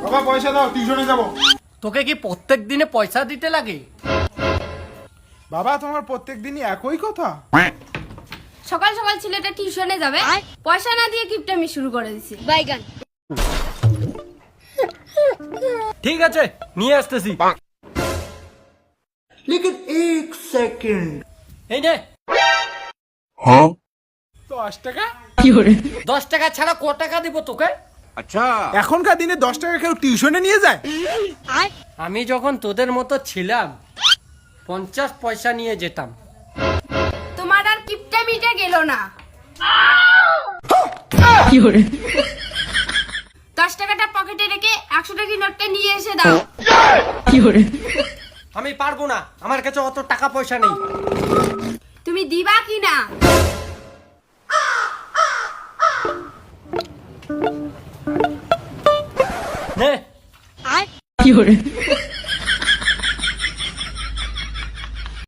বাবা পয়সা দাও, টিউশনে যাব। তোকে কি প্রত্যেক দিনে পয়সা দিতে লাগে? বাবা তোমার প্রত্যেক দিনই একই কথা। সকাল সকাল ছেলেটা টিউশনে যাবে, পয়সা না দিয়ে কিপটামি শুরু করে দিছে। বাইগান। ঠিক আছে, নিয়ে আসতেছি। लेकिन एक सेकंड। এই নে। 10 টাকা? 10 টাকা ছাড়া ক টাকা দিব তোকে? এখনকার দিনে 10 টাকা কেউ টিউশনে নিয়ে যায়? আমি যখন তোদের মতো ছিলাম 50 পয়সা নিয়ে যেতাম। তোমার আর কিপটামিটা গেল না। 10 টাকাটা পকেটে রেখে 100 টাকা নোটটা নিয়ে এসে দাও। আমি পারবো না, আমার কাছে অত টাকা পয়সা নেই। তুমি দিবা কি না? নে।